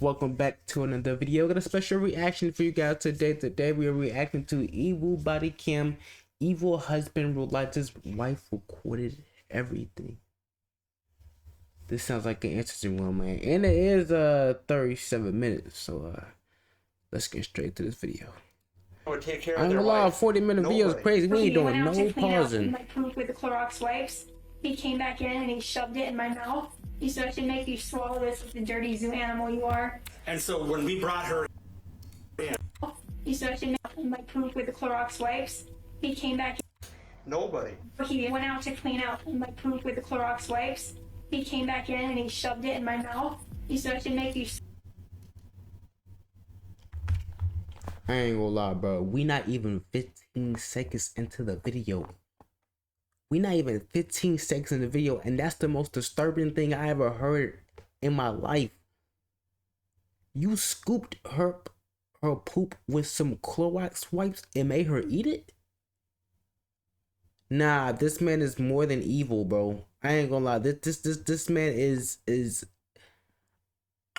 welcome back to another video. Got a special reaction for you guys today. Today we are reacting to Evil Bodycam. Evil husband realized his wife recorded everything. This sounds like an interesting one, man. And it is 37 minutes, so let's get straight to this video. Would take care I ain't of gonna lie, 40-minute video is crazy. We ain't doing no pausing. My poop with the Clorox wipes. He came back in and he shoved it in my mouth. He said I should make you swallow this with the dirty zoo animal you are. And so when we brought her in, he said I should make my poop with the Clorox wipes. He came back in. Nobody. He went out to clean out my poop with the Clorox wipes. He came back in and he shoved it in my mouth. He said I should make you. I ain't gonna lie, bro. We not even 15 seconds into the video. We not even 15 seconds in the video, and that's the most disturbing thing I ever heard in my life. You scooped her poop with some Clorox wipes and made her eat it? Nah, this man is more than evil, bro. I ain't gonna lie. This man is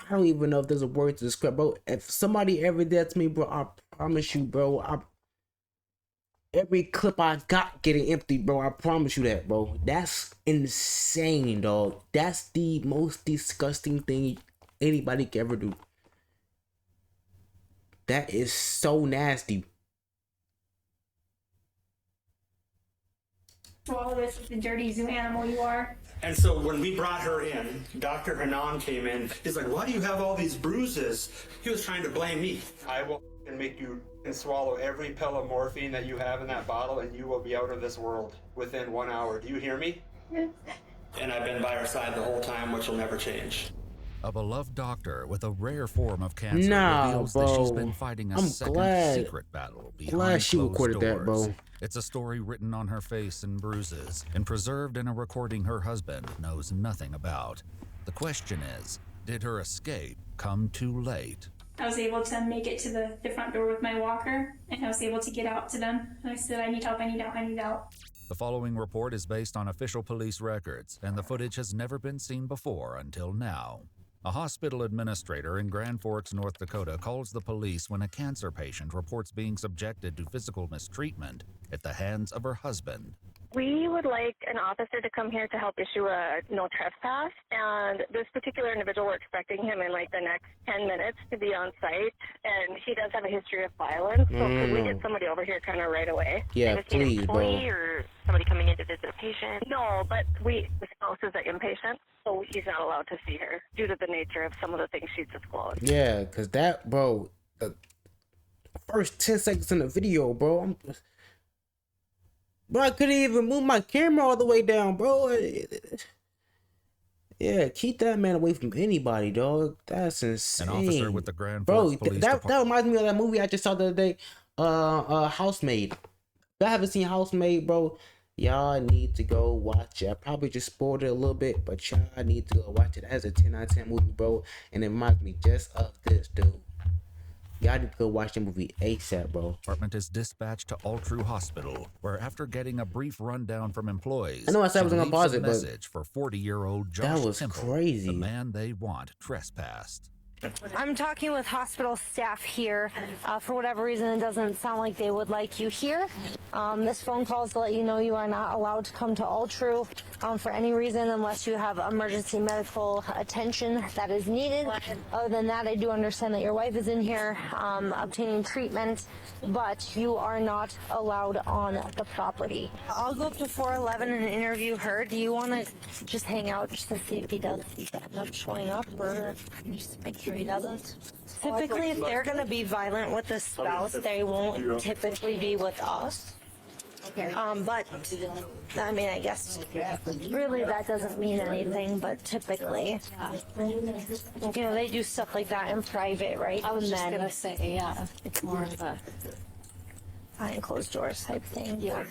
I don't even know if there's a word to describe, bro. If somebody ever did that to me, bro, I promise you, bro, every clip I got getting empty, bro. I promise you that, bro. That's insane, dog. That's the most disgusting thing anybody can ever do. That is so nasty. Swallow this with the dirty zoo animal you are. And so when we brought her in, Dr. Hanan came in. He's like, why do you have all these bruises? He was trying to blame me. I will make you swallow every pill of morphine that you have in that bottle, and you will be out of this world within 1 hour. Do you hear me? And I've been by her side the whole time, which will never change. A beloved doctor with a rare form of cancer reveals bro. that she's been fighting a secret battle behind she recorded doors. That, bro. It's a story written on her face in bruises and preserved in a recording her husband knows nothing about. The question is, did her escape come too late? I was able to make it to the front door with my walker, and I was able to get out to them. And I said, I need help, I need out, I need out. The following report is based on official police records, and the footage has never been seen before until now. A hospital administrator in Grand Forks, North Dakota calls the police when a cancer patient reports being subjected to physical mistreatment at the hands of her husband. We would like an officer to come here to help issue a no trespass, and this particular individual, we're expecting him in like the next 10 minutes to be on site, and he does have a history of violence, so could we get somebody over here kind of right away? Yeah, please, bro. Or somebody coming in to visit a patient? No, but the spouse is an inpatient, so he's not allowed to see her due to the nature of some of the things she's disclosed. Yeah, because that, bro, the first 10 seconds in the video, bro, Bro, I couldn't even move my camera all the way down, bro. Yeah, keep that man away from anybody, dog. That's insane. An officer with the Grand Forks Police that reminds me of that movie I just saw the other day, Housemaid. If y'all haven't seen Housemaid, bro, y'all need to go watch it. I probably just spoiled it a little bit, but y'all need to go watch it. That's a 10 out of 10 movie, bro, and it reminds me just of this, dude. Y'all need to go watch the movie ASAP, bro. Department is dispatched to Altru Hospital, where after getting a brief rundown from employees, I know I said I was gonna pause it, but message for 40-year-old Josh that was Temple, crazy. the man they want trespassed. I'm talking with hospital staff here. For whatever reason, it doesn't sound like they would like you here. This phone call is to let you know you are not allowed to come to Altru for any reason unless you have emergency medical attention that is needed. Other than that, I do understand that your wife is in here obtaining treatment, but you are not allowed on the property. I'll go up to 411 and interview her. Do you want to just hang out just to see if he does end up showing up, or just make sure he doesn't? Typically, if they're going to be violent with the spouse, they won't typically be with us. But I mean, I guess really that doesn't mean anything, but typically, you know, they do stuff like that in private, right? I was just gonna say, yeah, it's more of a behind closed doors type thing. yeah.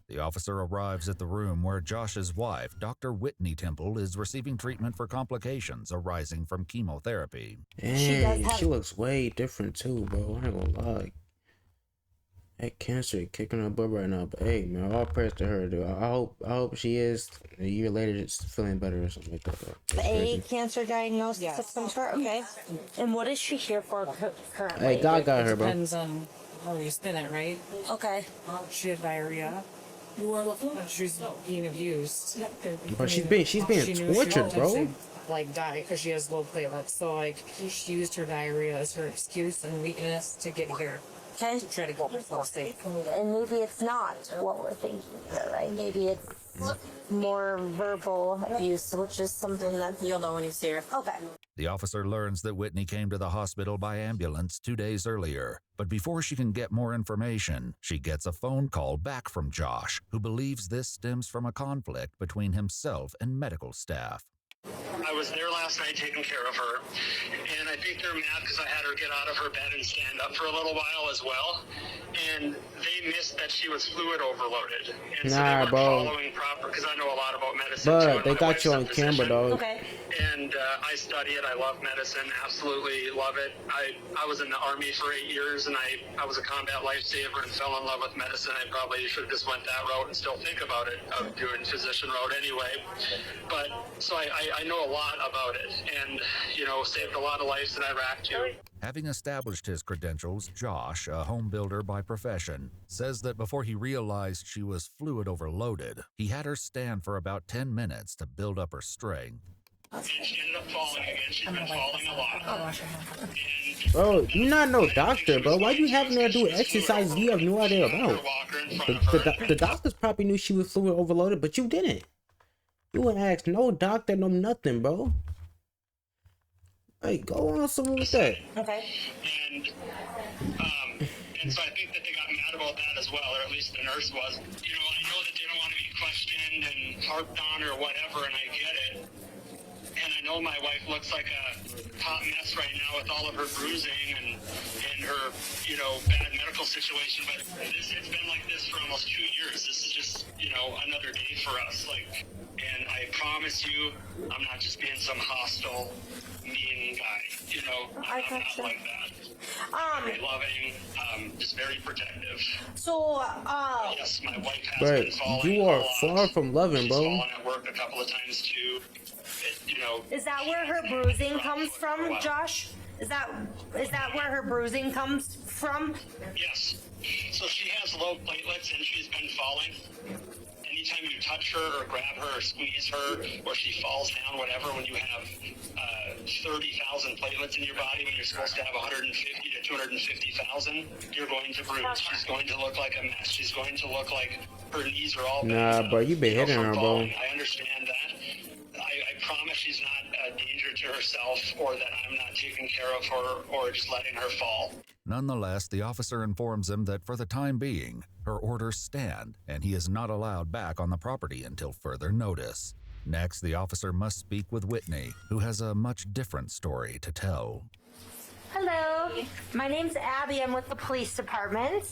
The officer arrives at the room where Josh's wife, Dr. Whitney Temple, is receiving treatment for complications arising from chemotherapy. Dang, she looks way different too, bro. I ain't gonna lie. That cancer kicking her butt right now. But hey, man, all prayers to her, dude. I hope she is a year later just feeling better or something like that. Though. A cancer diagnosis of some sort. Okay. And what is she here for currently? Hey, God got her, bro. Depends on how you spin it, right? Okay. She had diarrhea. She's being abused. But she's being She knew she tortured, was bro. going to, like, die because she has low platelets. So like she used her diarrhea as her excuse and weakness to get here. Okay. To try to go herself safe. And maybe it's not what we're thinking here, right? Maybe it's more verbal abuse, which is something that You'll know when you see her. okay. The officer learns that Whitney came to the hospital by ambulance 2 days earlier. But before she can get more information, she gets a phone call back from Josh, who believes this stems from a conflict between himself and medical staff. I was there last night taking care of her, and I think they're mad because I had her get out of her bed and stand up for a little while as well. And they missed that she was fluid overloaded. And so they Nah, weren't bro. following proper, because I know a lot about medicine too. But and they my got wife's you a on camera, physician. dog. Okay. And I study it. I love medicine. Absolutely love it. I was in the Army for 8 years, and I was a combat lifesaver and fell in love with medicine. I probably should have just went that route and still think about it, of doing physician route anyway. But so I know a lot about it, and saved a lot of lives in Iraq too. Having established his credentials, Josh, a home builder by profession, says that before he realized she was fluid overloaded, he had her stand for about 10 minutes to build up her strength. And she ended up falling again. She's been falling a lot. Bro, you not no doctor, bro. Why you having her do exercises you have no idea about? The doctors probably knew she was fluid overloaded, but you didn't. You wouldn't ask no doctor, no nothing, bro. Hey, go on somewhere with that. Okay. And so I think that they got mad about that as well, or at least the nurse was. I know that they don't want to be questioned and harped on or whatever, and I get it. And I know my wife looks like a hot mess right now with all of her bruising and her, bad medical situation, but it's been like this for almost 2 years. This is just, another day for us. And I promise you, I'm not just being some hostile, mean guy. I'm not like that. Very loving, just very protective. So, Yes, my wife has Bro, been falling you a are lot. far from loving, She's bro. fallen at work a couple of times too. is that where her bruising comes from, Josh? Is that where her bruising comes from? Yes. So she has low platelets and she's been falling. Anytime you touch her or grab her or squeeze her or she falls down, whatever, when you have 30,000 platelets in your body when you're supposed to have 150 to 250,000, you're going to bruise. She's going to look like a mess. She's going to look like her knees are all bent up, Bro, you been hitting from her, bro. falling. I understand that. I promise she's not a danger to herself, or that I'm not taking care of her or just letting her fall. Nonetheless, the officer informs him that for the time being, her orders stand, and he is not allowed back on the property until further notice. Next, the officer must speak with Whitney, who has a much different story to tell. Hello, my name's Abby. I'm with the police department.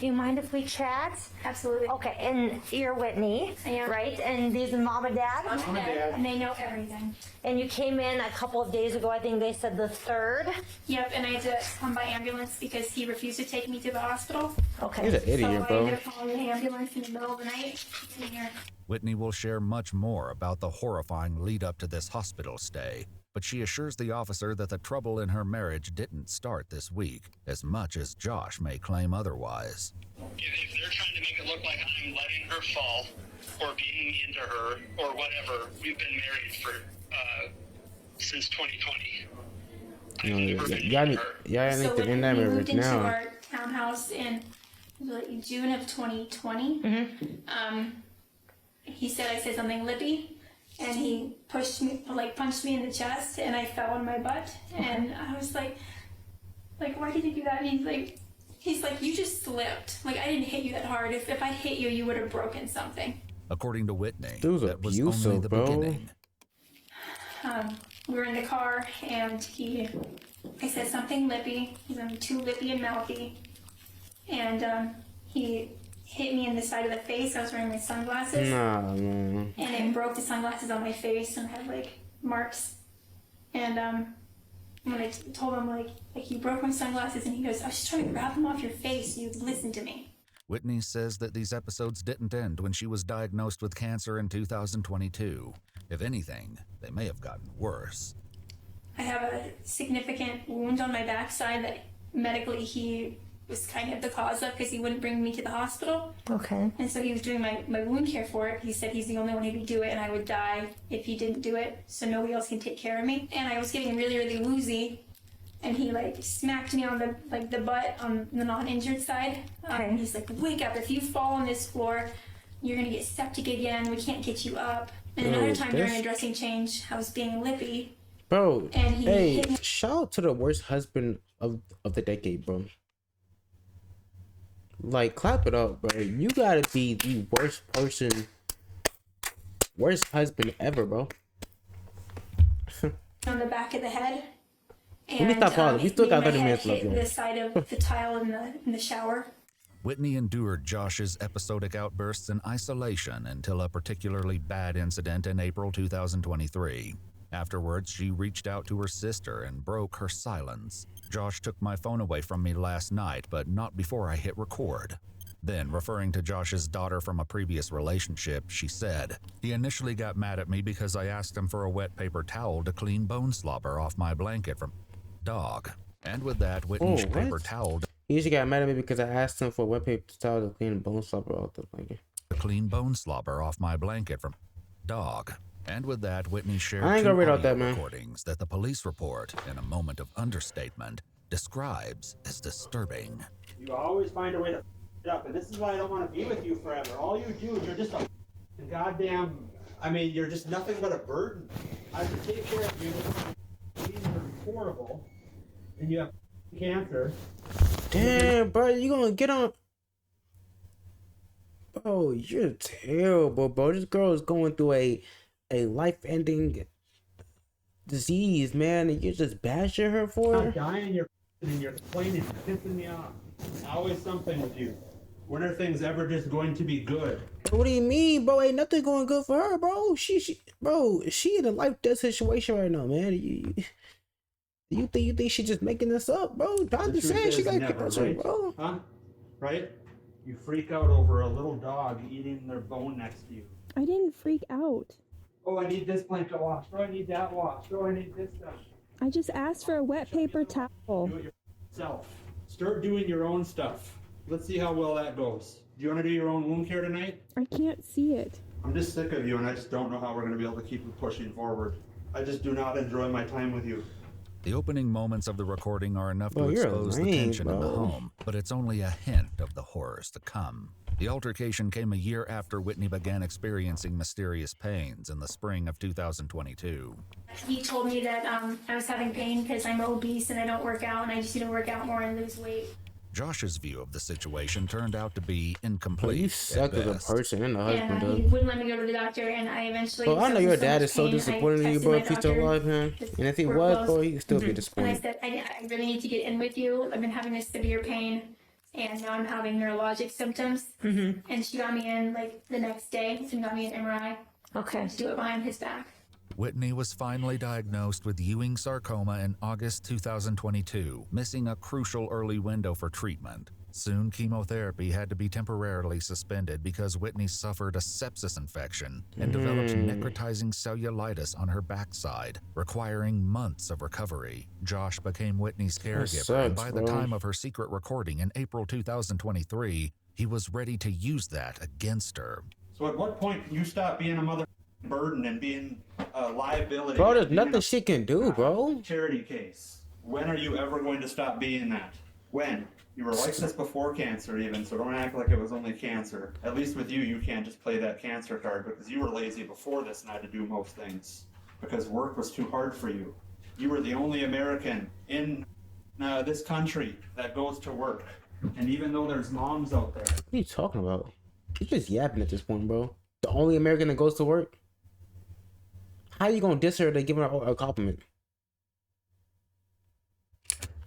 Do you mind if we chat? Absolutely. Okay, and you're Whitney, I am. right? And these are mom and dad? And they know everything. And you came in a couple of days ago, I think they said the 3rd. Yep, and I had to come by ambulance because he refused to take me to the hospital. Okay. He's an So idiot, I bro. ended up calling the ambulance in the middle of the night. In here. Whitney will share much more about the horrifying lead up to this hospital stay, but she assures the officer that the trouble in her marriage didn't start this week, as much as Josh may claim otherwise. If they're trying to make it look like I'm letting her fall or being mean to her or whatever, we've been married for since 2020. Y'all need So to end that when we marriage moved into now. our townhouse in like June of 2020, he said I said something lippy, and he punched me in the chest, and I fell on my butt, and I was like, why did you do that? And he's like, you just slipped. Like, I didn't hit you that hard. If I hit you, you would have broken something. According to Whitney, Dude's that was only abusive, the bro. beginning. We were in the car, and I said something lippy. He's too lippy and mouthy, and he hit me in the side of the face. I was wearing my sunglasses, Nah, man. and it broke the sunglasses on my face, and I had like marks. And When I told him, like, you broke my sunglasses, and he goes, I was just trying to grab them off your face, you listen to me. Whitney says that these episodes didn't end when she was diagnosed with cancer in 2022. If anything, they may have gotten worse. I have a significant wound on my backside that medically he was kind of the cause of, because he wouldn't bring me to the hospital. Okay. And so he was doing my wound care for it. He said he's the only one who could do it, and I would die if he didn't do it, so nobody else can take care of me. And I was getting really, really woozy, and he like smacked me on the butt on the non-injured side. Okay. He's like, wake up, if you fall on this floor, you're gonna get septic again, we can't get you up. And another time during a dressing change, I was being lippy. Bro, And he hit me. shout out to the worst husband of the decade, bro. Like, clap it up, bro. You gotta be the worst husband ever, bro. On the back of the head. And, Let me stop pausing. We still got 30 minutes left, hit yo. the side of the tile in the shower. Whitney endured Josh's episodic outbursts in isolation until a particularly bad incident in April 2023. Afterwards, she reached out to her sister and broke her silence. Josh took my phone away from me last night, but not before I hit record. Then, referring to Josh's daughter from a previous relationship, she said, he initially got mad at me because I asked him for a wet paper towel to clean bone slobber off my blanket from dog. And with that, Whitney's paper towel He usually got mad at me because I asked him for a wet paper towel to clean bone slobber off the blanket. to clean bone slobber off my blanket from dog. And with that, Whitney shared I ain't two gonna read out audio that, man. recordings that the police report, in a moment of understatement, describes as disturbing. You always find a way to f it up, and this is why I don't want to be with you forever. All you do is you're just a goddamn. I mean, you're just nothing but a burden. I have to take care of you. You're horrible, and you have cancer. Damn, bro, you gonna get on? Bro, you're terrible, bro. This girl is going through a life-ending disease, man, and you're just bashing her for I'm it. dying. You're and you're complaining. You're pissing me off. Always something with you. When are things ever just going to be good? What do you mean, bro? Ain't nothing going good for her, bro. She in a life-death situation right now, man. You think she's just making this up, bro? Doctor said she got cancer, right? bro. Huh? Right? You freak out over a little dog eating their bone next to you. I didn't freak out. Oh, I need this blanket washed. Oh, I need that washed. Oh, I need this done. I just asked for a wet paper towel. Do it yourself. Start doing your own stuff. Let's see how well that goes. Do you want to do your own wound care tonight? I can't see it. I'm just sick of you, and I just don't know how we're going to be able to keep pushing forward. I just do not enjoy my time with you. The opening moments of the recording are enough Bro, to you're expose the lame, tension in the bro. home, but it's only a hint of the horrors to come. The altercation came a year after Whitney began experiencing mysterious pains in the spring of 2022. He told me that I was having pain because I'm obese and I don't work out, and I just need to work out more and lose weight. Josh's view of the situation turned out to be Bro, incomplete. you at suck as a best. person and a husband, And he dude. wouldn't let me go to the doctor, and I eventually. Bro, I know your was in so dad much is so pain, I disappointed in you, texted bro. my If he's still doctor, alive, man. just And if he we're was, close. bro, he'd still be And I disappointed. said, I really need to get in with you. I've been having this severe pain, and now I'm having neurologic symptoms. And she got me in like the next day, and got me an MRI Okay. to do it behind his back. Whitney was finally diagnosed with Ewing sarcoma in August 2022, missing a crucial early window for treatment. Soon, chemotherapy had to be temporarily suspended because Whitney suffered a sepsis infection and developed necrotizing cellulitis on her backside, requiring months of recovery. Josh became Whitney's caregiver, and sucks, by the bro. time of her secret recording in April 2023, he was ready to use that against her. So at what point can you stop being a mother burden and being a liability? Bro, there's and being nothing a she can do, bro. charity case. When are you ever going to stop being that? When? You were like this before cancer even, so don't act like it was only cancer. At least with you, you can't just play that cancer card because you were lazy before this and had to do most things. Because work was too hard for you. You were the only American in this country that goes to work. And even though there's moms out there, What are you talking about? You're just yapping at this point, bro. The only American that goes to work? How you gonna diss her to give her a compliment?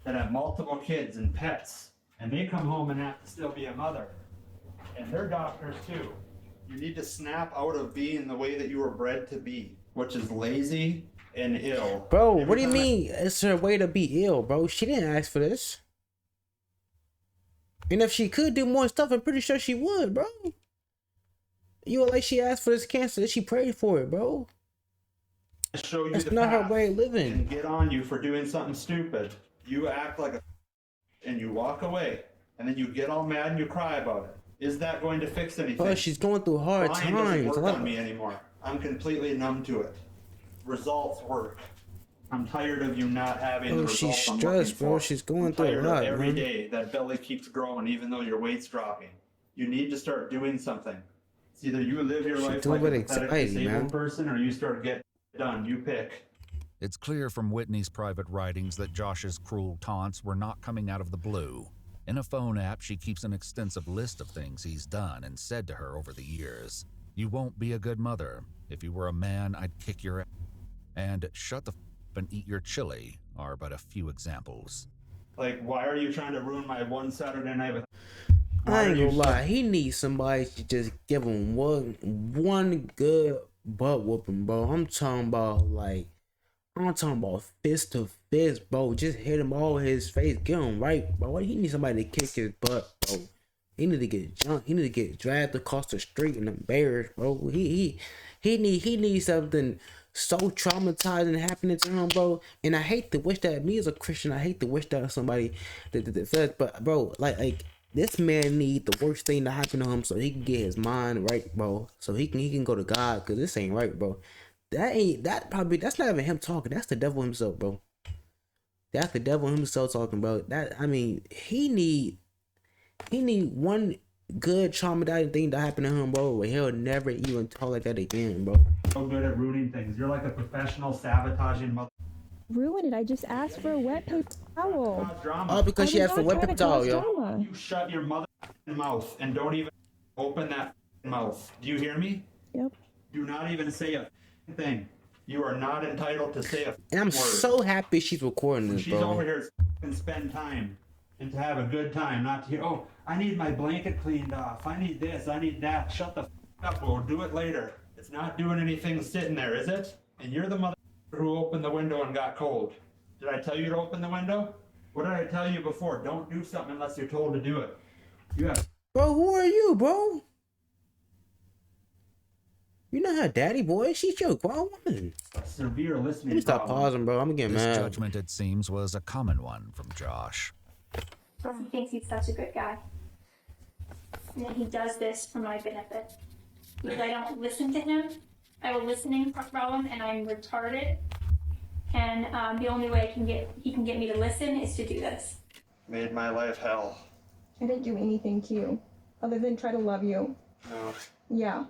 that have multiple kids and pets, and they come home and have to still be a mother. And they're doctors too. You need to snap out of being the way that you were bred to be, which is lazy and ill. Bro, Every what do you time mean it's her way to be ill, bro? She didn't ask for this. And if she could do more stuff, I'm pretty sure she would, bro. You were like she asked for this cancer, she prayed for it, bro. I show you That's the not her path way of living. and get on you for doing something stupid. You act like a and you walk away, and then you get all mad and you cry about it. Is that going to fix anything? Bro, she's going through hard Crying doesn't times. work on me anymore. I'm completely numb to it. Results work. I'm tired of you not having the Bro, results she's I'm stressed, looking bro. for. She's going I'm through a tired lot, of every man. day that belly keeps growing even though your weight's dropping. You need to start doing something. It's either you live your She life doing like with a pathetic anxiety, disabled man. person or you start getting it done. You pick. It's clear from Whitney's private writings that Josh's cruel taunts were not coming out of the blue. In a phone app, she keeps an extensive list of things he's done and said to her over the years. You won't be a good mother. If you were a man, I'd kick your ass. And shut the f up and eat your chili are but a few examples. Like, why are you trying to ruin my one Saturday night with... I ain't gonna lie, he needs somebody to just give him one good butt whooping, bro. I'm talking about fist to fist, bro. Just hit him all in his face, get him right, bro. He needs somebody to kick his butt, bro. He need to get jumped. He need to get dragged across the street and embarrassed, bro. He needs something so traumatizing happening to him, bro. And I hate to wish that, me as a Christian, I hate to wish that on somebody that but bro, like this man need the worst thing to happen to him so he can get his mind right, bro. So he can go to God, because this ain't right, bro. That's not even him talking. That's the devil himself, bro. That's the devil himself talking, bro. He need one good traumatizing thing to happen to him, bro, where he'll never even talk like that again, bro. So good at ruining things. You're like a professional sabotaging mother. Ruin it. I just asked for a wet paper towel. Oh, because she asked for wet paper towel, yo. Drama. You shut your mother mouth and don't even open that mouth. Do you hear me? Yep. Do not even say a thing. You are not entitled to say a And I'm word. so happy she's recording this, She's bro. over here to spend time and to have a good time, not to hear, oh, I need my blanket cleaned off. I need this. I need that. Shut the up. We'll do it later. It's not doing anything sitting there, is it? And you're the mother who opened the window and got cold. Did I tell you to open the window? What did I tell you before? Don't do something unless you're told to do it. You have... Bro, who are you, bro? You're not her daddy, boy. She's your grown woman. severe listening Let me stop problem. pausing, bro. I'm gonna get This mad. judgment, it seems, was a common one from Josh. He thinks he's such a good guy. And he does this for my benefit. Because I don't listen to him. I have a listening problem and I'm retarded. And the only way he can get me to listen is to do this. Made my life hell. I didn't do anything to you, other than try to love you. No, Yeah.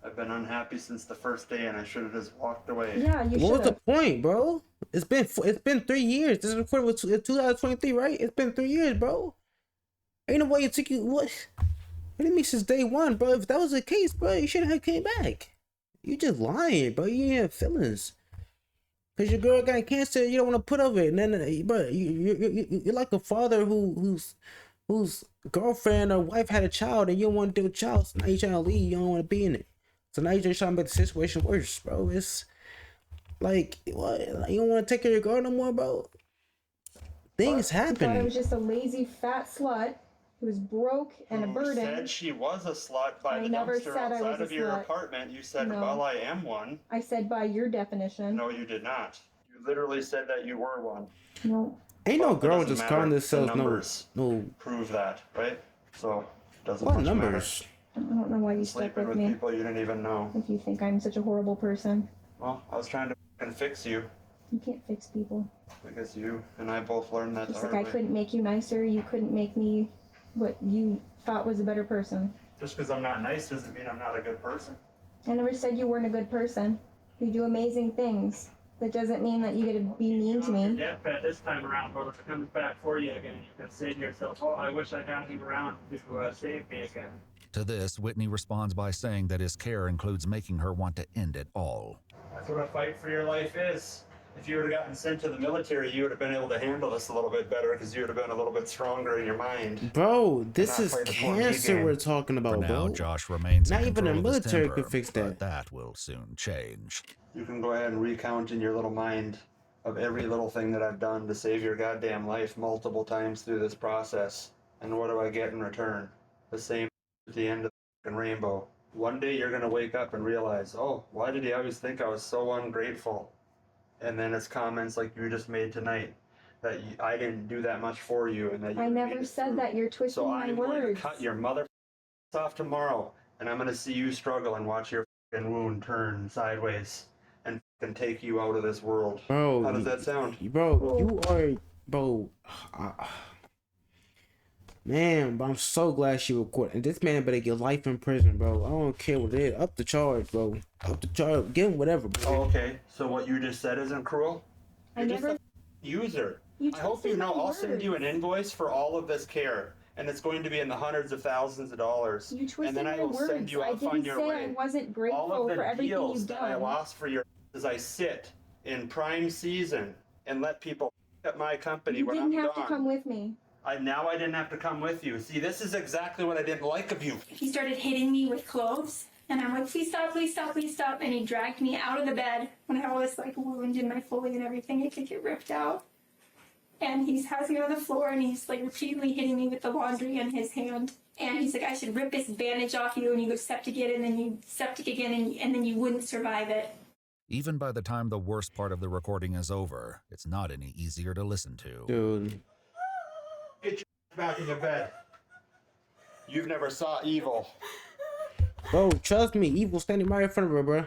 I've been unhappy since the first day and I should have just walked away. Yeah, you What was should the have. point, bro? It's been 3 years. This is recorded with 2023, right? It's been 3 years, bro. Ain't no way it took you what? What do you mean since day one, bro? If that was the case, bro, you shouldn't have came back. You just lying, bro. You ain't have feelings. Cause your girl got cancer, you don't want to put up it. And then, bro, you're like a father whose girlfriend or wife had a child, and you don't want to do a child. So now you're trying to leave. You don't want to be in it. So now you're just trying to make the situation worse, bro. It's like, what? Like, you don't want to take care of your girl no more, bro. Things I thought I happen. was just a lazy fat slut who was broke and a Who burden. said she was a slut by I the never dumpster said I was outside a of your slut. apartment? You said, No. well, I am one. I said by your definition. No, you did not. You literally said that you were one. No. Ain't no Well, it girl doesn't just matter. calling The themselves numbers no. prove that, right? So it doesn't What much numbers? I don't know why you stuck Sleeping with with me. people you didn't even know. If you think I'm such a horrible person. Well, I was trying to fucking fix you You can't fix people. because you and I both learned that the Just hard like I way. couldn't make you nicer, you couldn't make me what you thought was a better person. Just because I'm not nice doesn't mean I'm not a good person. I never said you weren't a good person. You do amazing things. That doesn't mean that you get to be mean to me. Deathbed this time around, but if it comes back for you again, you can say to yourself, oh, I wish I had him around to save me again. To this, Whitney responds by saying that his care includes making her want to end it all. That's what a fight for your life is. If you would have gotten sent to the military, you would have been able to handle this a little bit better because you would have been a little bit stronger in your mind. Bro, this not is play the 4G cancer game. we're talking about, For now, bro. Josh remains Not in even the control of his military temper, could fix but that. that will soon change. You can go ahead and recount in your little mind of every little thing that I've done to save your goddamn life multiple times through this process. And what do I get in return? The same at the end of the rainbow. One day you're gonna wake up and realize, oh, why did he always think I was so ungrateful? And then it's comments like you just made tonight that I didn't do that much for you, and that you I made never it said through. that. You're twisting So my I'm going to words. cut your mother off tomorrow, and I'm gonna see you struggle and watch your wound turn sideways and take you out of this world. Bro, How does that sound? Bro, you are, bro. Man, but I'm so glad she recorded. And this man better get life in prison, bro. I don't care what it is. Up the charge, bro. Up the charge. Give him whatever, bro. Oh, okay. So what you just said isn't cruel? I You're never. just a user. You I hope you twisted know my I'll send you an words. invoice for all of this care, and it's going to be in the hundreds of thousands of dollars. You twisted and then I my will send words. you I off on didn't your say way. I wasn't All grateful of the for everything deals you've that I done. lost for your as I sit in prime season and let people at my company You when didn't I'm have gone. to come with me. I didn't have to come with you. See, this is exactly what I didn't like of you. He started hitting me with clothes, and I'm like, please stop, please stop, please stop. And he dragged me out of the bed when I had all this like wound in my Foley and everything. It could get ripped out. And he has me on the floor, and he's like repeatedly hitting me with the laundry in his hand. And he's like, I should rip this bandage off you, and you go septic it, and then you septic again, and then you wouldn't survive it. Even by the time the worst part of the recording is over, it's not any easier to listen to. Dude. Get your back in the bed. You've never saw evil. Bro, trust me. Evil standing right in front of her, bro.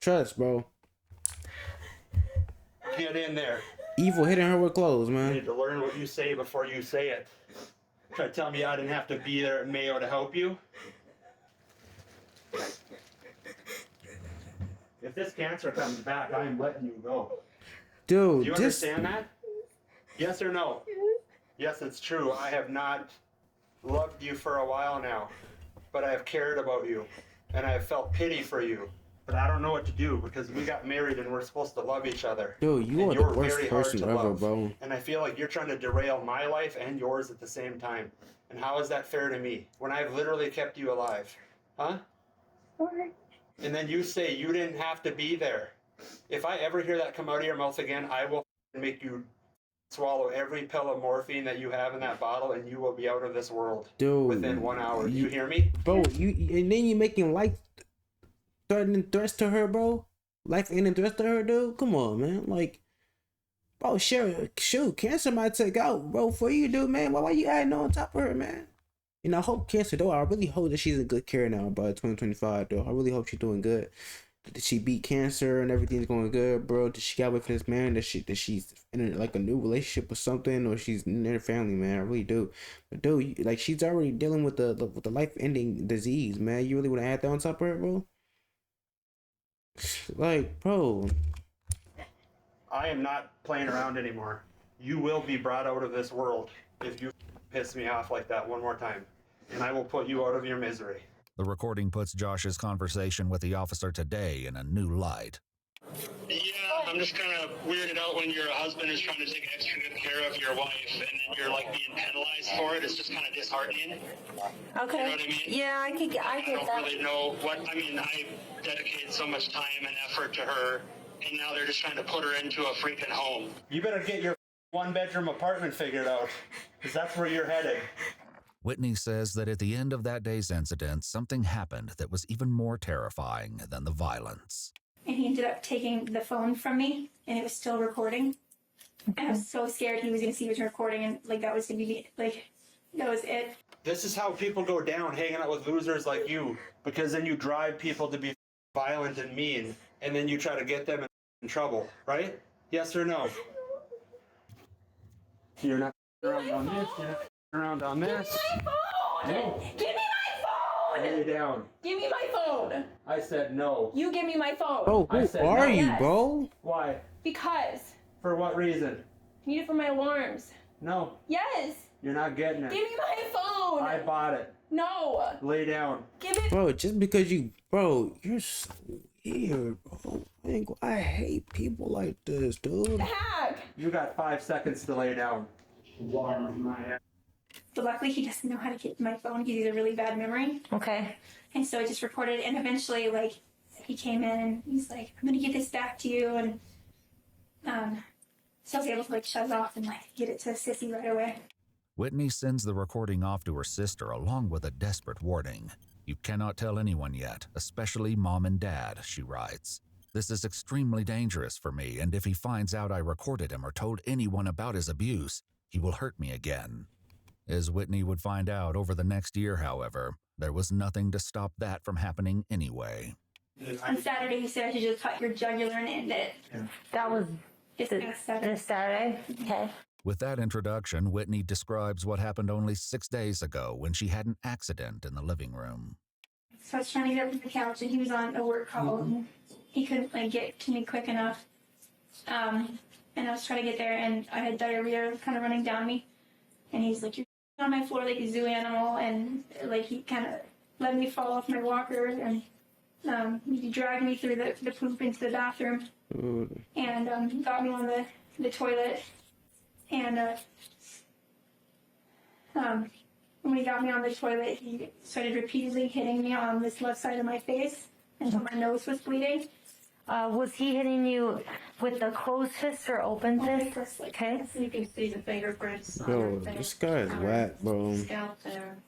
Trust, bro. Get in there. Evil hitting her with clothes, You man. need to learn what you say before you say it. Try to tell me I didn't have to be there at Mayo to help you. If this cancer comes back, I am letting you go. Dude, Do you this. understand that? Yes or no? Yes, it's true. I have not loved you for a while now, but I have cared about you, and I have felt pity for you. But I don't know what to do because we got married and we're supposed to love each other. Dude, you And are you're the worst very hard person to ever, love. bro. And I feel like you're trying to derail my life and yours at the same time. And how is that fair to me when I've literally kept you alive? Huh? Sorry. And then you say you didn't have to be there. If I ever hear that come out of your mouth again, I will make you swallow every pill of morphine that you have in that bottle, and you will be out of this world Dude. within 1 hour. You hear me? Bro, and then you making life-threatening threats to her, bro. Life-ending threats to her, dude. Come on, man. Like, bro, shoot, cancer might take out, bro, for you, dude, man. Why you adding on top of her, man? And I hope cancer, though. I really hope that she's in good care now by 2025, though. I really hope she's doing good. Did she beat cancer and everything's going good, bro? Did she got with this man? That she's in like a new relationship or something, or she's in her family, man? I really do. But dude, like she's already dealing with the life-ending disease, man. You really want to add that on top of her, bro? Like, bro. I am not playing around anymore. You will be brought out of this world if you piss me off like that one more time. And I will put you out of your misery. The recording puts Josh's conversation with the officer today in a new light. Yeah, I'm just kind of weirded out when your husband is trying to take extra good care of your wife and then you're like being penalized for it. It's just kind of disheartening. Okay. You know what I mean? Yeah, I get I that. don't really know I dedicated so much time and effort to her, and now they're just trying to put her into a freaking home. You better get your one-bedroom apartment figured out, because that's where you're headed. Whitney says that at the end of that day's incident, something happened that was even more terrifying than the violence. And he ended up taking the phone from me, and it was still recording. And I was so scared he was going to see it was recording, and like that was going to be like, that was it. This is how people go down, hanging out with losers like you, because then you drive people to be violent and mean, and then you try to get them in trouble, right? Yes or no? You're not around on this, you're not around on this. Give me my phone! No. Give me my phone! Lay down. Give me my phone! I said no. You give me my phone. Bro, I who said are no. you, Yes. bro? Why? Because For what reason? I need it for my alarms. No, Yes! you're not getting Give it. me my phone! I bought it. No! Lay down. Give it. Bro, just because you, bro, you're so weird, bro. I hate people like this, dude. Heck! You got 5 seconds to lay down. But luckily, he doesn't know how to get my phone. He has a really bad memory. Okay. And so I just recorded it. And eventually, like, he came in and he's like, I'm going to get this back to you. And so I was able to, like, shut it off and, like, get it to Sissy right away. Whitney sends the recording off to her sister along with a desperate warning. You cannot tell anyone yet, especially mom and dad, she writes. This is extremely dangerous for me, and if he finds out I recorded him or told anyone about his abuse, he will hurt me again. As Whitney would find out over the next year, however, there was nothing to stop that from happening anyway. On Saturday, he said I should just cut your jugular and end it. That was This Saturday. this Saturday? Okay. With that introduction, Whitney describes what happened only 6 days ago when she had an accident in the living room. So I was trying to get up from the couch, and he was on a work call, and he couldn't, like, get to me quick enough. And I was trying to get there, and I had diarrhea kind of running down me. And he's like, you're on my floor like a zoo animal, and, like, he kind of let me fall off my walker, and he dragged me through the poop into the bathroom, and got me on the toilet. And when he got me on the toilet, he started repeatedly hitting me on this left side of my face until my nose was bleeding. Was he hitting you with the closed fist or open fist? Okay. You can see the fingerprints. Bro, this guy is whack, bro. Scalp there.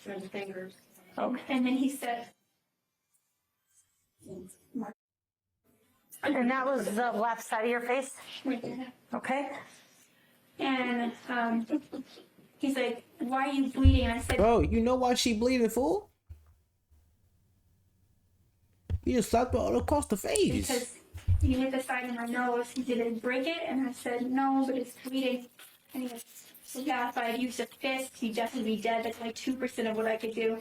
For the fingers. Okay. And then he said, And that was the left side of your face? right there. Okay. And he's like, why are you bleeding? And I said, Bro, you know why she bleeding, fool? You just slapped her all across the face. because you hit the side of my nose. He didn't break it. And I said, no, but it's bleeding. And he goes, yeah, if I had used a fist, you'd definitely be dead. That's like 2% of what I could do.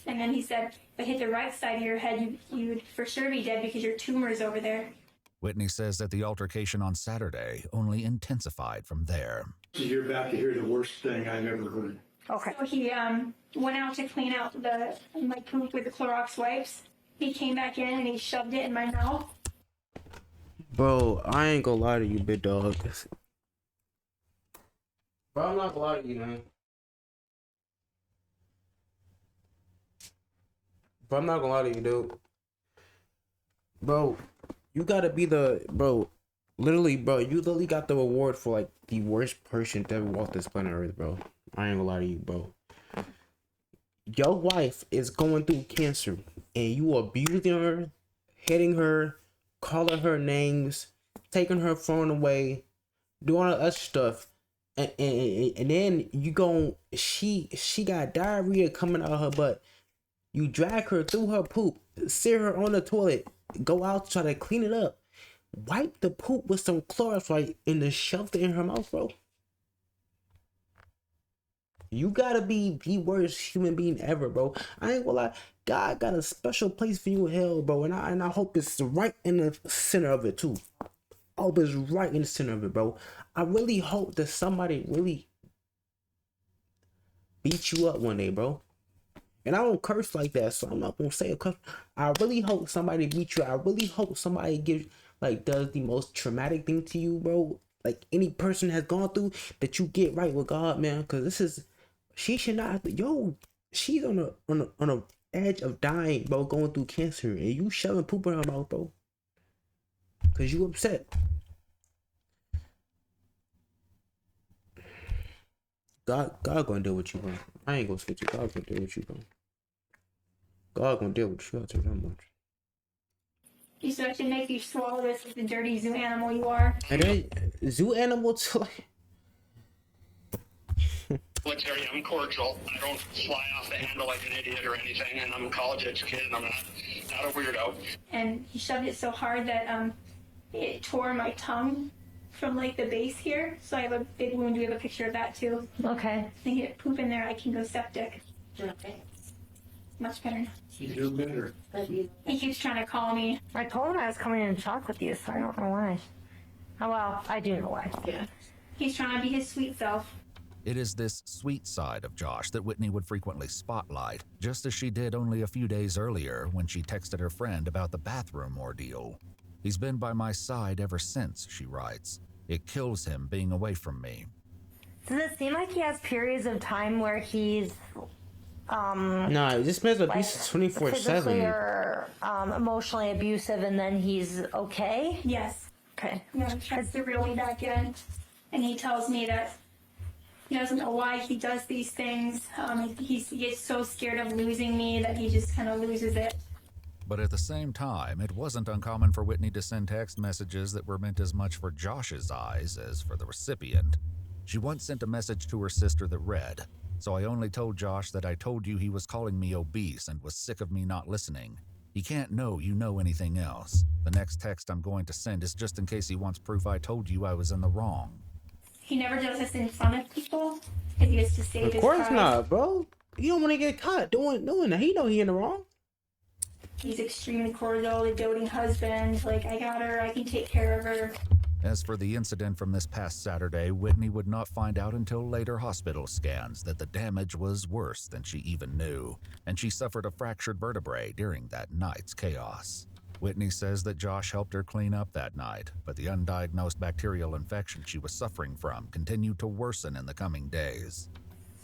And then he said, if I hit the right side of your head, you would for sure be dead because your tumor is over there. Whitney says that the altercation on Saturday only intensified from there. You're about to hear the worst thing I've ever heard. Okay. So he went out to clean out my poop with the Clorox wipes. He came back in and he shoved it in my mouth. Bro, I ain't gonna lie to you, big dog. Bro, I'm not gonna lie to you, man. Bro, I'm not gonna lie to you, dude. Bro, you gotta be bro, literally, bro, you literally got the award for, like, the worst person to ever walk this planet Earth, bro. I ain't gonna lie to you, bro. Your wife is going through cancer, and you abusing her, hitting her, calling her names, taking her phone away, doing all that other stuff. And then she got diarrhea coming out of her butt. You drag her through her poop, sit her on the toilet, go out, try to clean it up, wipe the poop with some Clorox right, and then shove it in her mouth, bro. You gotta be the worst human being ever, bro. I ain't gonna lie, God got a special place for you in hell, bro, and I hope it's right in the center of it too. I hope it's right in the center of it, bro. I really hope that somebody really beat you up one day, bro. And I don't curse like that, so I'm not gonna say a curse. I really hope somebody beat you. I really hope somebody does the most traumatic thing to you, bro. Like any person has gone through, that you get right with God, man. Cause she should not have to. She's on a edge of dying, bro, going through cancer, and you shoving poop in her mouth, bro. Cause you upset. God gonna deal with you, bro. I ain't gonna switch you. God gonna deal with you, bro. God gonna deal with you. I'll tell you that much. You still have to make you swallow this like the dirty zoo animal you are. And then zoo animal to like. Military, I'm cordial. I don't fly off the handle like an idiot or anything, and I'm a college educated. I'm not a weirdo. And he shoved it so hard that it tore my tongue from like the base here. So I have a big wound. We have a picture of that too. Okay. If I get poop in there, I can go septic. Okay. Much better now. You do better. He keeps trying to call me. I told him I was coming in and talk with you, so I don't know why. Oh, well, I do know why. Yeah. He's trying to be his sweet self. It is this sweet side of Josh that Whitney would frequently spotlight, just as she did only a few days earlier when she texted her friend about the bathroom ordeal. He's been by my side ever since, she writes. It kills him being away from me. Does it seem like he has periods of time where he's Nah, this man's abusive 24/7. physically or emotionally abusive, and then he's okay? Yes. Okay. Yeah, he tries to reel me back in, and he tells me that he doesn't know why he does these things. He gets so scared of losing me that he just kind of loses it. But at the same time, it wasn't uncommon for Whitney to send text messages that were meant as much for Josh's eyes as for the recipient. She once sent a message to her sister that read, "So I only told Josh that I told you he was calling me obese and was sick of me not listening. He can't know you know anything else. The next text I'm going to send is just in case he wants proof I told you I was in the wrong." He never does this in front of people. If he was to save Of his course pride. not, bro. You don't want to get caught doing that. He know he in the wrong. He's extremely cordial, a doting husband. Like, I got her, I can take care of her. As for the incident from this past Saturday, Whitney would not find out until later hospital scans that the damage was worse than she even knew, and she suffered a fractured vertebrae during that night's chaos. Whitney says that Josh helped her clean up that night, but the undiagnosed bacterial infection she was suffering from continued to worsen in the coming days.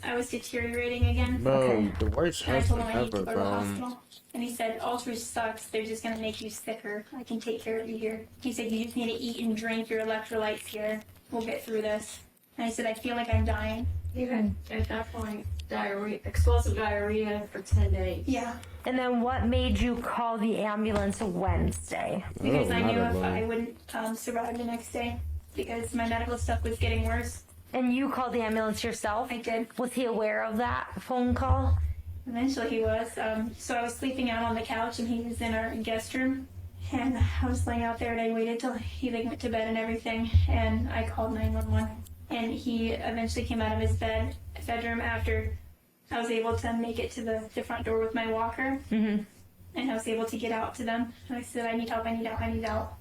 I was deteriorating again. Bro, the worst And I told husband him I need to ever, go to the bro. hospital. And he said, Ultra sucks. They're just going to make you sicker. I can take care of you here. He said, you just need to eat and drink your electrolytes here. We'll get through this. And I said, I feel like I'm dying. Even at that point, diarrhea, explosive diarrhea for 10 days. Yeah. And then what made you call the ambulance Wednesday? Because I knew if alone. I wouldn't survive the next day. Because my medical stuff was getting worse. And you called the ambulance yourself? I did. Was he aware of that phone call? Eventually he was. So I was sleeping out on the couch and he was in our guest room. And I was laying out there and I waited till he went to bed and everything. And I called 911. And he eventually came out of his bedroom after I was able to make it to the front door with my walker. Mm-hmm. And I was able to get out to them. And I said, I need help, I need out, I need out.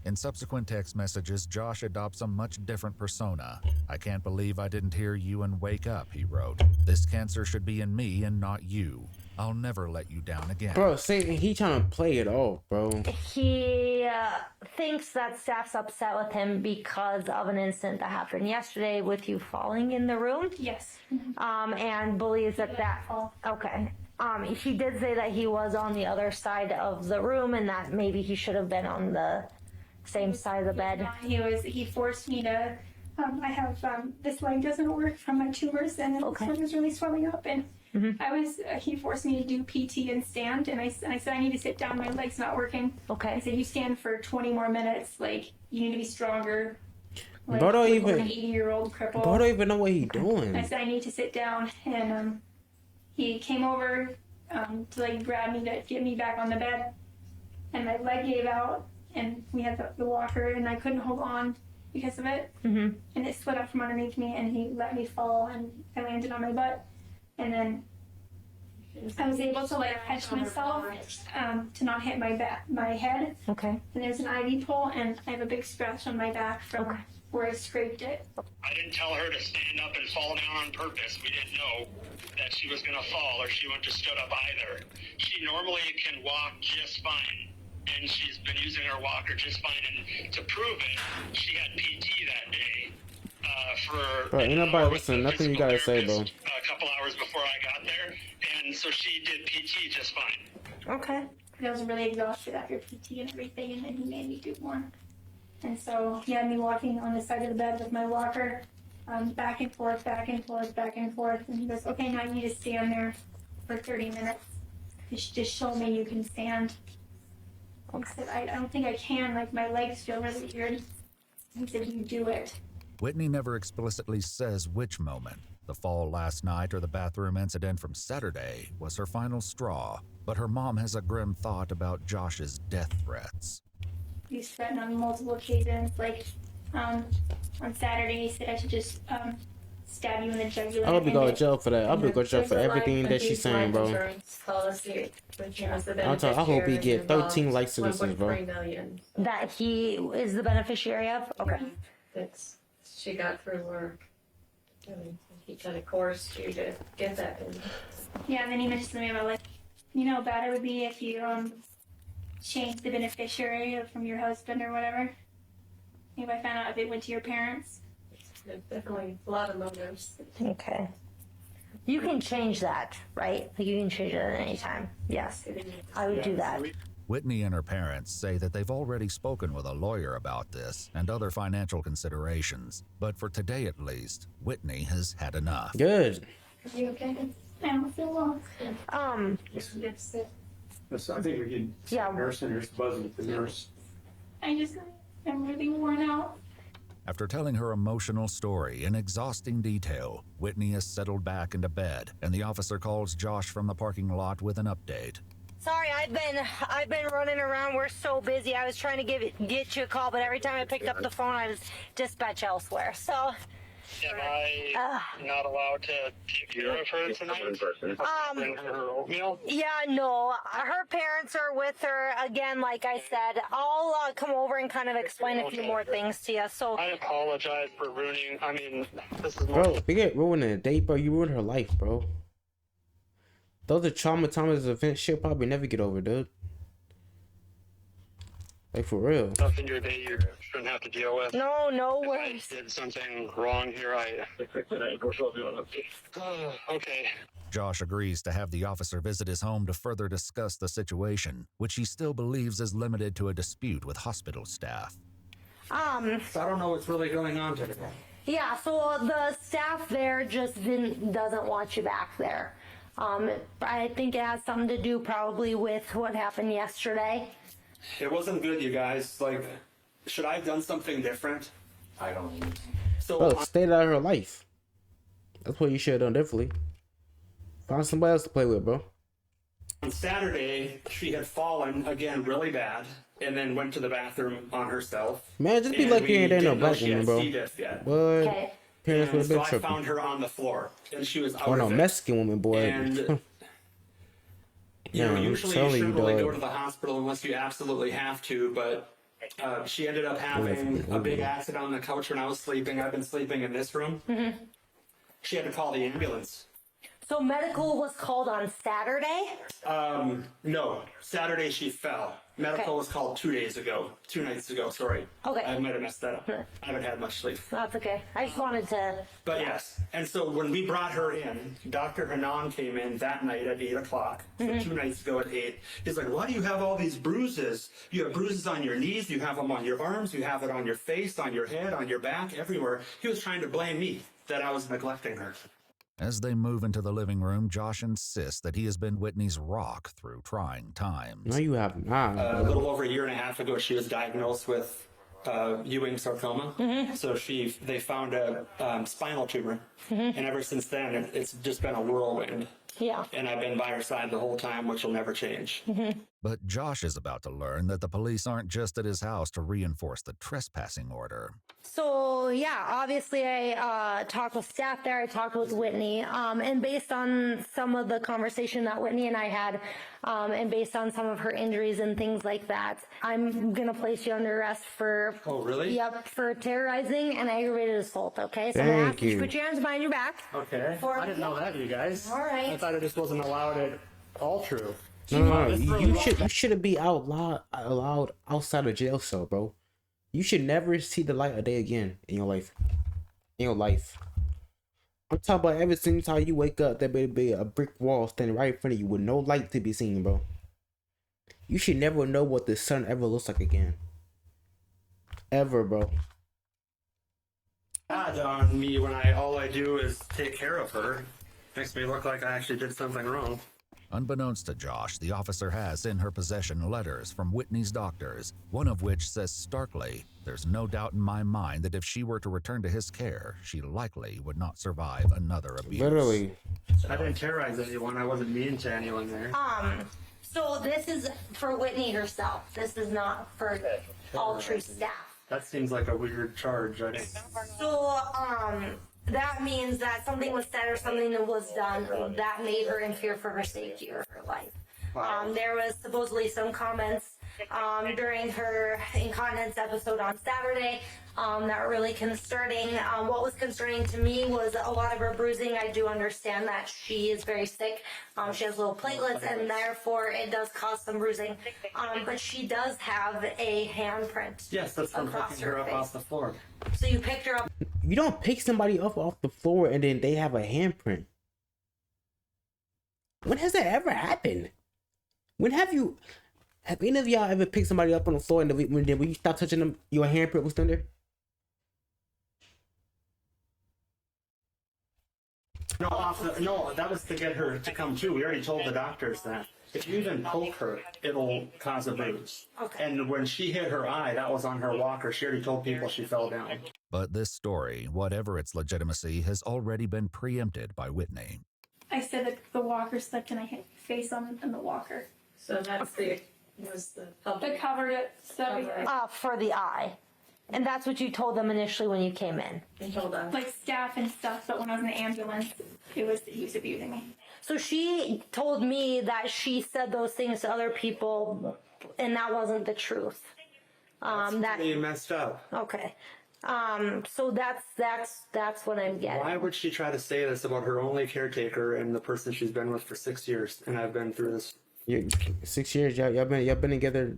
In subsequent text messages, Josh adopts a much different persona. "I can't believe I didn't hear you and wake up," he wrote. "This cancer should be in me and not you. I'll never let you down again." Bro, say he trying to play it off, bro. He thinks that staff's upset with him because of an incident that happened yesterday with you falling in the room. Yes. And believes that okay. He did say that he was on the other side of the room and that maybe he should have been on the same side of the bed. He forced me to, I have, this leg doesn't work from my tumors and this one was really swelling up and he forced me to do PT and stand and I said, I need to sit down, my leg's not working. Okay. I said, you stand for 20 more minutes, like, you need to be stronger. Like, Bro don't we're even, an 80-year-old cripple. bro don't even know what he doing. I said, I need to sit down and, he came over, to like grab me to get me back on the bed and my leg gave out. And we had the walker, and I couldn't hold on because of it. Mm-hmm. And it slid up from underneath me, and he let me fall, and I landed on my butt. And then I was able to like catch myself to not hit my head. Okay. And there's an IV pole, and I have a big scratch on my back from where I scraped it. I didn't tell her to stand up and fall down on purpose. We didn't know that she was going to fall or she wouldn't have stood up either. She normally can walk just fine. And she's been using her walker just fine. And to prove it, she had PT that day Bro, ain't nobody listening. Nothing you gotta say, bro. A couple hours before I got there. And so she did PT just fine. Okay. I was really exhausted after PT and everything, and then he made me do more. And so he had me walking on the side of the bed with my walker, back and forth, back and forth, back and forth. And he goes, okay, now you need to stand there for 30 minutes. Just show me you can stand. I said, I don't think I can, like my legs feel really weird. He said, you do it. Whitney never explicitly says which moment, the fall last night or the bathroom incident from Saturday, was her final straw, but her mom has a grim thought about Josh's death threats. He's threatened on multiple occasions, like on Saturday he said I should just stab you in the jugular. I hope you go to jail for that. I'll be going to jail for everything that she's saying, bro. I hope he get 13 life sentences, bro. That he is the beneficiary of? Okay. She got through work. He kind of coerced you to get that. Yeah, and then he mentioned to me about, like, you know how bad it would be if you changed the beneficiary from your husband or whatever. If I found out if it went to your parents. There's definitely a lot of motives. Okay. You can change that, right? Like you can change it at any time. Yes, I would do that. Whitney and her parents say that they've already spoken with a lawyer about this and other financial considerations. But for today at least, Whitney has had enough. Good. Are you okay? I don't feel well. I think we can. Yeah. Nurse and nurse buzzing with the nurse. I'm really worn out. After telling her emotional story in exhausting detail, Whitney is settled back into bed, and the officer calls Josh from the parking lot with an update. Sorry, I've been running around. We're so busy. I was trying to get you a call, but every time I picked up the phone, I was dispatched elsewhere. So. Am I not allowed to take care of her tonight? Bring her oatmeal? Yeah, no. Her parents are with her. Again, like I said, I'll come over and kind of explain a few more things to you. So I apologize for ruining. I mean, this is Bro, forget ruining a date, bro. You ruined her life, bro. Those are traumatizing events she'll probably never get over, dude. Like, for real. stuff in your day you shouldn't have to deal with. no If worries. I did something wrong here, okay. Josh agrees to have the officer visit his home to further discuss the situation, which he still believes is limited to a dispute with hospital staff. So I don't know what's really going on today. Yeah, so the staff there just doesn't want you back there. I think it has something to do probably with what happened yesterday. It wasn't good, you guys. Like, should I have done something different? I don't know. So Bro, stayed out of her life. That's what you should have done differently. Find somebody else to play with, bro. on Saturday, she had fallen again really bad, and then went to the bathroom on herself. Man, just be And lucky we ain't there no didn't know black she woman, had bro. C. diff yet. What? Okay. Parents would have So been I tripping. found her on the floor, and she was out Oh of no, it. Mexican woman, boy. And you know, I'm usually you telling shouldn't you, really dog. go to the hospital unless you absolutely have to, but she ended up having a big accident on the couch when I was sleeping. I've been sleeping in this room. Mm-hmm. She had to call the ambulance. So medical was called on Saturday? No, Saturday she fell. Medical Okay. was called 2 nights ago, sorry. Okay. I might have messed that up. I haven't had much sleep. That's okay. I just wanted to... But yes, and so when we brought her in, Dr. Hanan came in that night at 8 o'clock, so 2 nights ago at 8. He's like, why do you have all these bruises? You have bruises on your knees, you have them on your arms, you have it on your face, on your head, on your back, everywhere. He was trying to blame me that I was neglecting her. As they move into the living room, Josh insists that he has been Whitney's rock through trying times. No, you have not. A little over a year and a half ago, she was diagnosed with Ewing sarcoma. So they found a spinal tumor, and ever since then, it's just been a whirlwind. Yeah. And I've been by her side the whole time, which will never change. But Josh is about to learn that the police aren't just at his house to reinforce the trespassing order. So, yeah, obviously I talked with staff there, I talked with Whitney, and based on some of the conversation that Whitney and I had, and based on some of her injuries and things like that, I'm going to place you under arrest for... Oh, really? Yep, for terrorizing and aggravated assault, okay? So I'm going to ask you to put your hands behind your back. Okay. I didn't know that, you guys. All right. I thought it just wasn't allowed at all true. No, you shouldn't be allowed outside of jail cell, bro. You should never see the light of day again in your life. I'm talking about ever since how you wake up, there better be a brick wall standing right in front of you with no light to be seen, bro. You should never know what the sun ever looks like again. Ever, bro. Bad on me when all I do is take care of her. Makes me look like I actually did something wrong. Unbeknownst to Josh, the officer has in her possession letters from Whitney's doctors, one of which says starkly, "There's no doubt in my mind that if she were to return to his care, she likely would not survive another abuse." Literally. I didn't terrorize anyone. I wasn't mean to anyone there. So this is for Whitney herself. This is not for all true staff. That seems like a weird charge. So, that means that something was said or something that was done that made her in fear for her safety or her life. There was supposedly some comments during her incontinence episode on Saturday that were really concerning. What was concerning to me was a lot of her bruising. I do understand that she is very sick. She has low platelets, and therefore it does cause some bruising. But she does have a handprint. Yes, that's from across picking her up face. off the floor. So you picked her up. You don't pick somebody up off the floor and then they have a handprint. When has that ever happened? Have any of y'all ever picked somebody up on the floor and when you stop touching them, your handprint was still there? No, that was to get her to come to. We already told the doctors that. If you even poke her, it'll cause a bruise. Okay. And when she hit her eye, that was on her walker. She already told people she fell down. But this story, whatever its legitimacy, has already been preempted by Whitney. I said that the walker slipped and I hit face on the walker. So that's the They covered it, so For the eye. And that's what you told them initially when you came in. you told us. like staff and stuff. But when I was in the ambulance, he was abusing me. So she told me that she said those things to other people, and that wasn't the truth. You messed up. Okay. So that's what I'm getting. Why would she try to say this about her only caretaker and the person she's been with for 6 years? And I've been through this. 6 years, y'all been together.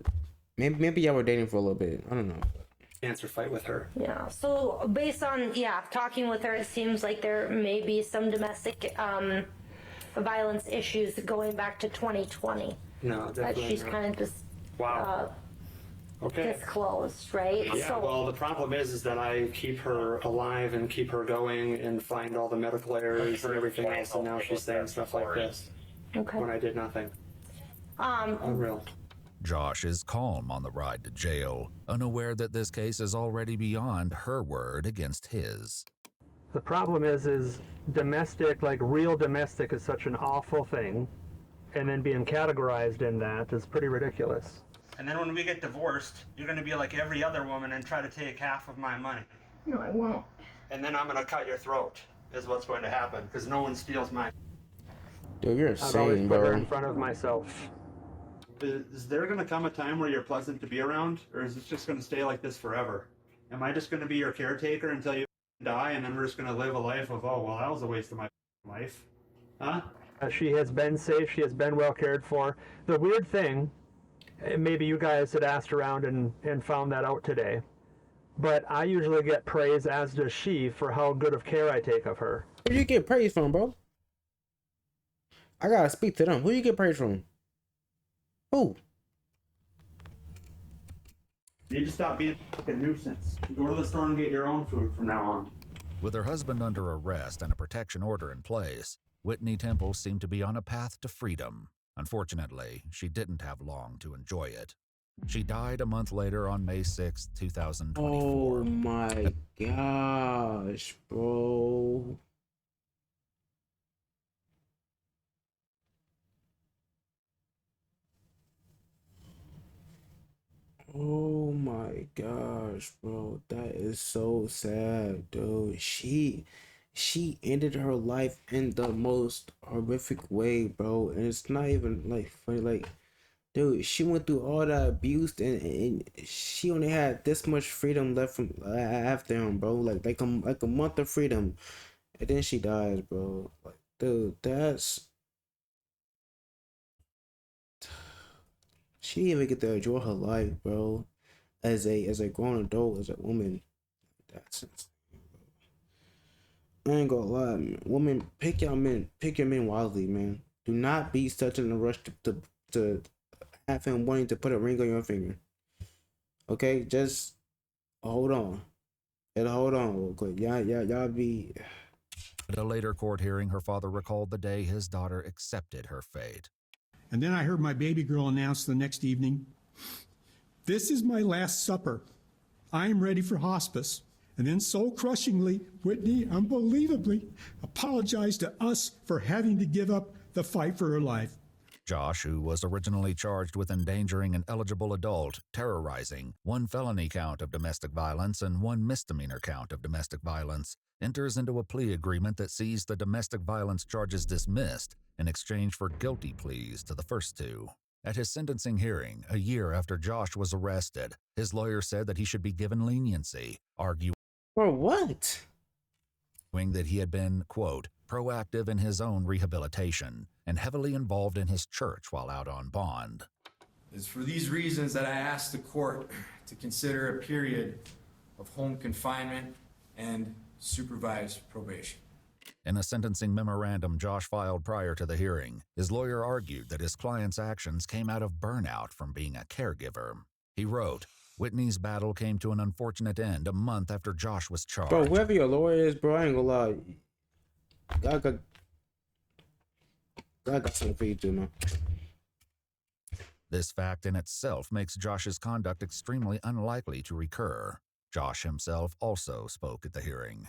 Maybe y'all were dating for a little bit. I don't know. Answer fight with her. Yeah. So based on talking with her, it seems like there may be some domestic violence issues going back to 2020. No, That definitely she's not. kind of just Okay. disclosed, right? Yeah, So well, the problem is that I keep her alive and keep her going and find all the medical errors and everything else, and now she's saying stuff like this okay. when I did nothing. Unreal. Josh is calm on the ride to jail, unaware that this case is already beyond her word against his. The problem is domestic, like real domestic, is such an awful thing, and then being categorized in that is pretty ridiculous. And then when we get divorced, you're going to be like every other woman and try to take half of my money. No, I won't. And then I'm going to cut your throat, is what's going to happen, because no one steals my... Dude, you're I've always insane, put her bro. in front of myself. Is there going to come a time where you're pleasant to be around, or is it just going to stay like this forever? Am I just going to be your caretaker until you die, and then we're just going to live a life of, oh, well, that was a waste of my life? Huh? She has been safe. She has been well cared for. The weird thing, maybe you guys had asked around and found that out today, but I usually get praise, as does she, for how good of care I take of her. Where you get praise from, bro? I gotta speak to them. Who you get praise from? Who? You need to stop being a fucking nuisance. Go to the store and get your own food from now on. With her husband under arrest and a protection order in place, Whitney Temple seemed to be on a path to freedom. Unfortunately, she didn't have long to enjoy it. She died a month later on May 6, 2024. Oh my gosh, bro. Oh my gosh, bro. That is so sad, dude. She ended her life in the most horrific way, bro. And it's not even like funny, like, dude, she went through all that abuse and she only had this much freedom left from after him, bro. Like a month of freedom. And then she dies, bro. Like, dude, that's... She didn't even get to enjoy her life, bro. As a grown adult, as a woman. That's insane, bro. I ain't gonna lie, man. Women, pick your men wisely, man. Do not be such in a rush to have him wanting to put a ring on your finger. Okay, just hold on. And hold on real quick. Y'all be... At a later court hearing, her father recalled the day his daughter accepted her fate. And then I heard my baby girl announce the next evening, "This is my last supper. I am ready for hospice." And then so crushingly, Whitney unbelievably apologized to us for having to give up the fight for her life. Josh, who was originally charged with endangering an eligible adult, terrorizing, 1 felony count of domestic violence and 1 misdemeanor count of domestic violence, enters into a plea agreement that sees the domestic violence charges dismissed in exchange for guilty pleas to the first 2. At his sentencing hearing, a year after Josh was arrested, his lawyer said that he should be given leniency, arguing For what? that he had been, quote, proactive in his own rehabilitation and heavily involved in his church while out on bond. It's for these reasons that I asked the court to consider a period of home confinement and supervised probation. In a sentencing memorandum Josh filed prior to the hearing, his lawyer argued that his client's actions came out of burnout from being a caregiver. He wrote, Whitney's battle came to an unfortunate end a month after Josh was charged. Bro, whoever your lawyer is, bro, I ain't gonna lie. God got something for you too, man. This fact in itself makes Josh's conduct extremely unlikely to recur. Josh himself also spoke at the hearing.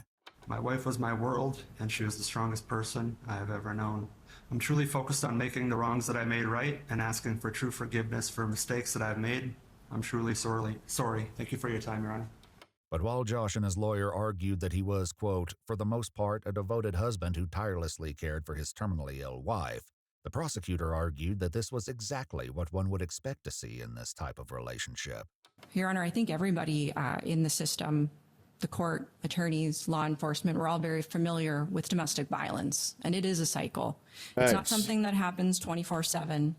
My wife was my world, and she was the strongest person I have ever known. I'm truly focused on making the wrongs that I made right and asking for true forgiveness for mistakes that I've made. I'm truly sorry. Thank you for your time, Your Honor. But while Josh and his lawyer argued that he was, quote, for the most part, a devoted husband who tirelessly cared for his terminally ill wife, the prosecutor argued that this was exactly what one would expect to see in this type of relationship. Your Honor, I think everybody in the system, the court, attorneys, law enforcement, we're all very familiar with domestic violence, and it is a cycle. It's not something that happens 24/7.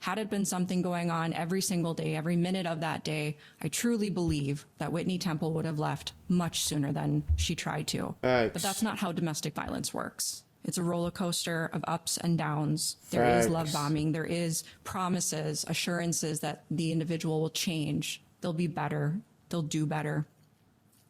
Had it been something going on every single day, every minute of that day, I truly believe that Whitney Temple would have left much sooner than she tried to. But that's not how domestic violence works. It's a roller coaster of ups and downs. There is love bombing. There is promises, assurances that the individual will change. They'll be better. They'll do better.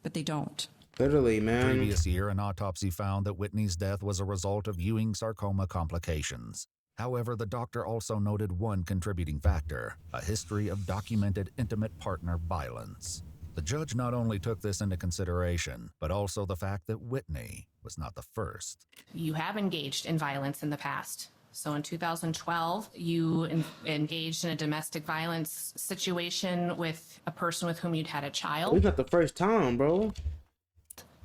But they don't. Literally, man. The previous year, an autopsy found that Whitney's death was a result of Ewing sarcoma complications. However, the doctor also noted one contributing factor, a history of documented intimate partner violence. The judge not only took this into consideration, but also the fact that Whitney was not the first. You have engaged in violence in the past. So in 2012, you engaged in a domestic violence situation with a person with whom you'd had a child. It's not the first time, bro.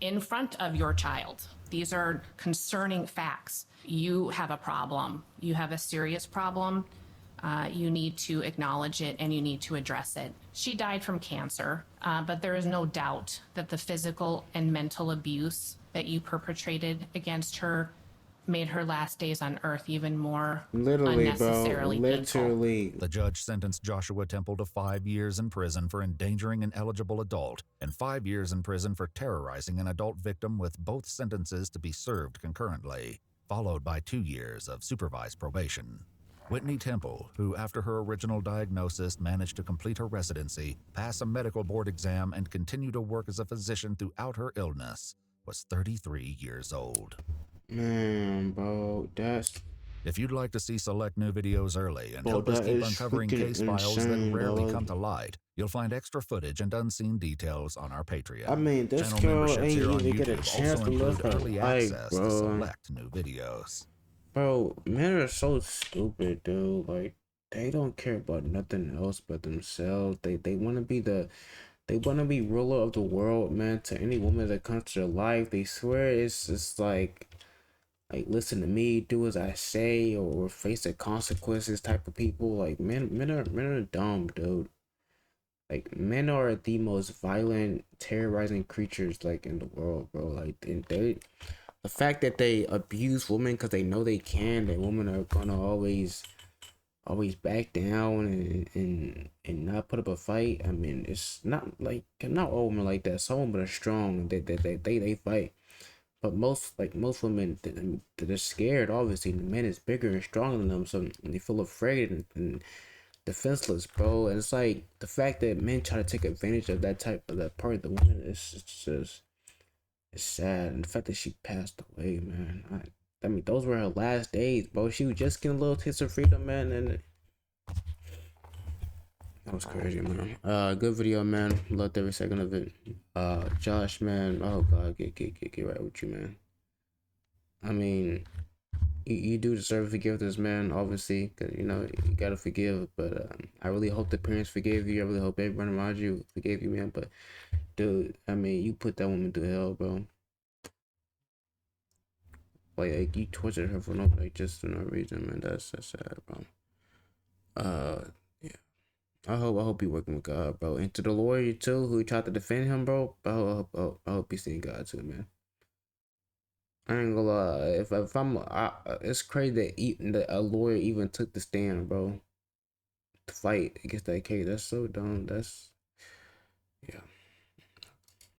In front of your child. These are concerning facts. You have a problem. You have a serious problem. You need to acknowledge it and you need to address it. She died from cancer, but there is no doubt that the physical and mental abuse that you perpetrated against her made her last days on earth even more unnecessarily painful. The judge sentenced Joshua Temple to 5 years in prison for endangering an eligible adult and 5 years in prison for terrorizing an adult victim, with both sentences to be served concurrently, followed by 2 years of supervised probation. Whitney Temple, who after her original diagnosis managed to complete her residency, pass a medical board exam, and continue to work as a physician throughout her illness, was 33 years old. Man, bro, that's... If you'd like to see select new videos early and help us keep uncovering case files that rarely come to light, you'll find extra footage and unseen details on our Patreon. I mean, this Channel girl memberships ain't here on even get a YouTube chance also to look include her early life, access to bro. select new videos. Bro, men are so stupid, dude. Like, they don't care about nothing else but themselves. They want to be they want to be ruler of the world, man. To any woman that comes to their life, they swear it's just like listen to me, do as I say, or face the consequences type of people. Like, men are dumb, dude. Like, men are the most violent, terrorizing creatures like in the world, bro. Like, they the fact that they abuse women because they know they can, that women are gonna always back down and not put up a fight. I mean, it's not like, not all women like that. Some women are strong. They fight. But most women, they're scared. Obviously, the man is bigger and stronger than them, so they feel afraid and defenseless, bro. And it's like the fact that men try to take advantage of that part of the woman is just, it's sad. And the fact that she passed away, man. I mean, those were her last days, bro. She was just getting a little taste of freedom, man, and that was crazy, man. Good video, man. Loved every second of it. Josh, man. Oh God, get right with you, man. I mean, you do deserve forgiveness, man. Obviously, cause you gotta forgive. But I really hope the parents forgave you. I really hope everyone around you forgave you, man. But dude, I mean, you put that woman through hell, bro. Like you tortured her for just for no reason, man. That's sad, bro. I hope he working with God, bro. And to the lawyer too, who tried to defend him, bro. I hope he's seeing God too, man. I ain't gonna lie. If I'm, it's crazy that a lawyer even took the stand, bro, to fight against that case. That's so dumb. That's, yeah.